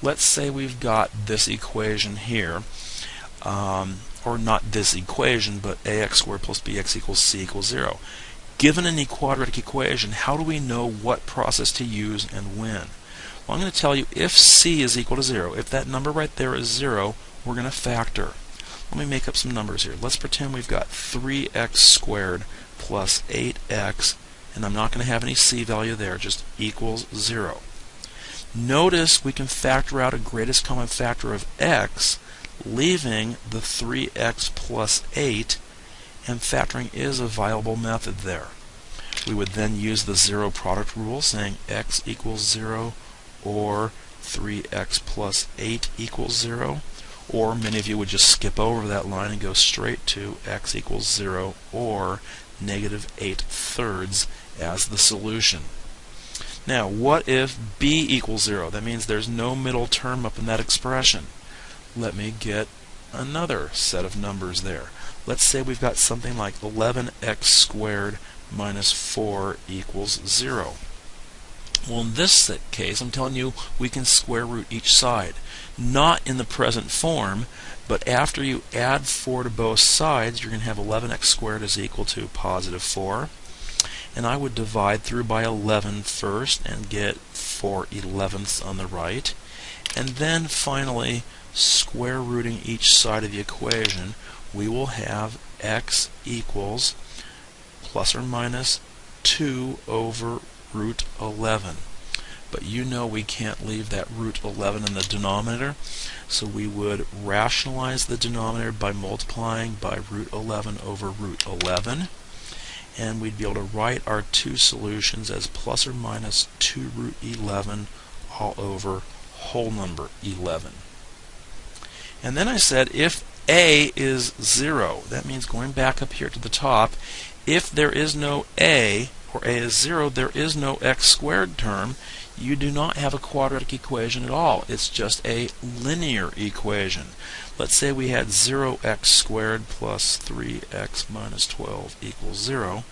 let's say we've got this equation here, or not this equation, but ax squared plus bx equals c equals 0. Given an quadratic equation, how do we know what process to use and when? Well, I'm going to tell you if c is equal to 0, if that number right there is 0, we're going to factor. Let me make up some numbers here. Let's pretend we've got 3x squared plus 8x, and I'm not going to have any c value there, just equals 0. Notice we can factor out a greatest common factor of x, leaving the 3x plus 8, and factoring is a viable method there. We would then use the zero product rule, saying x equals 0 or 3x plus 8 equals 0, or many of you would just skip over that line and go straight to x equals 0 or negative 8/3 as the solution. Now, what if b equals 0? That means there's no middle term up in that expression. Let me get another set of numbers there. Let's say we've got something like 11x squared minus 4 equals 0. Well, in this case, I'm telling you we can square root each side. Not in the present form, but after you add 4 to both sides, you're going to have 11x squared is equal to positive 4. And I would divide through by 11 first and get 4/11ths on the right. And then finally, square rooting each side of the equation, we will have x equals plus or minus 2 over root 11. But you know we can't leave that root 11 in the denominator, so we would rationalize the denominator by multiplying by root 11 over root 11. And we'd be able to write our two solutions as plus or minus 2 root 11 all over whole number 11. And then I said if a is 0, that means going back up here to the top, if there is no a, or a is 0, there is no x squared term, you do not have a quadratic equation at all. It's just a linear equation. Let's say we had 0x squared plus 3x minus 12 equals 0.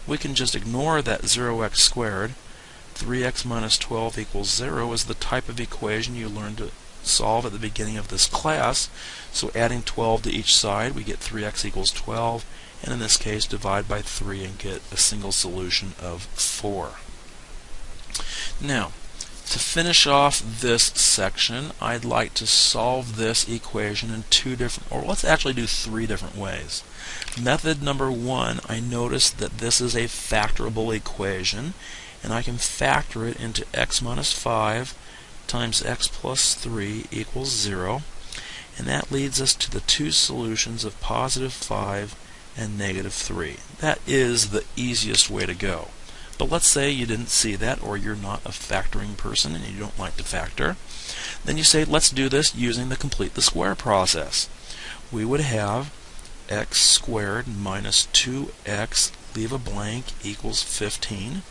We can just ignore that 0x squared. 3x minus 12 equals 0 is the type of equation you learned to solve at the beginning of this class. So adding 12 to each side, we get 3x equals 12, and in this case divide by 3 and get a single solution of 4. Now, to finish off this section, I'd like to solve this equation in let's actually do 3 different ways. Method number 1, I noticed that this is a factorable equation, and I can factor it into x minus 5 times x plus 3 equals 0, and that leads us to the two solutions of positive 5 and negative 3. That is the easiest way to go. But let's say you didn't see that, or you're not a factoring person and you don't like to factor. Then you say, let's do this using the complete the square process. We would have x squared minus 2x, leave a blank, equals 15.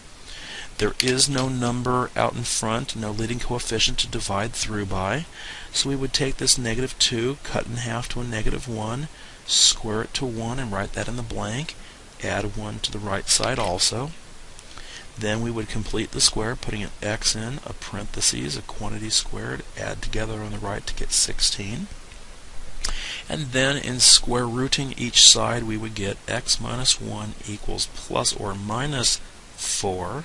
There is no number out in front, no leading coefficient to divide through by. So we would take this negative 2, cut in half to a negative 1, square it to 1 and write that in the blank, add 1 to the right side also. Then we would complete the square, putting an x in, a parentheses, a quantity squared, add together on the right to get 16. And then in square rooting each side, we would get x minus 1 equals plus or minus 4.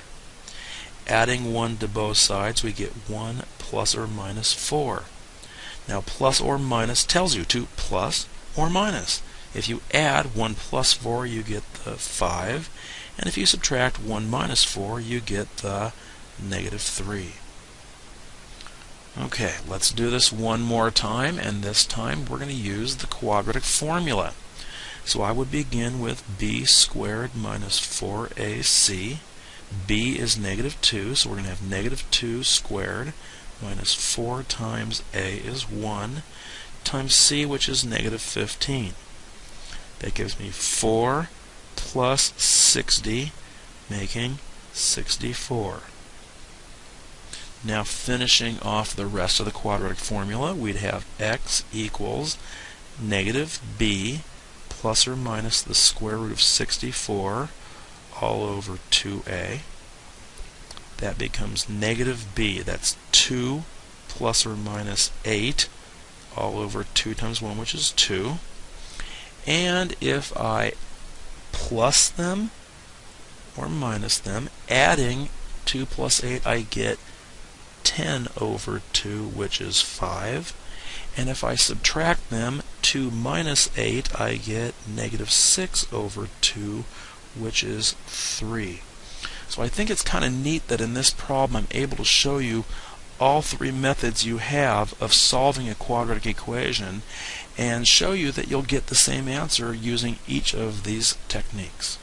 Adding 1 to both sides, we get 1 plus or minus 4. Now plus or minus tells you to plus or minus. If you add 1 plus 4, you get the 5. And if you subtract 1 minus 4, you get the negative 3. Okay, let's do this one more time, and this time we're going to use the quadratic formula. So I would begin with b squared minus 4ac. b is negative 2, so we're going to have negative 2 squared minus 4 times a is 1 times c, which is negative 15. That gives me 4 plus 60, making 64. Now finishing off the rest of the quadratic formula, we'd have x equals negative b plus or minus the square root of 64 all over 2a. That becomes negative b, that's 2 plus or minus 8 all over 2 times 1, which is 2. And if I plus them or minus them, adding 2 plus 8, I get 10 over 2, which is 5. And if I subtract them, 2 minus 8, I get negative 6 over 2, which is 3. So I think it's kind of neat that in this problem I'm able to show you all three methods you have of solving a quadratic equation and show you that you'll get the same answer using each of these techniques.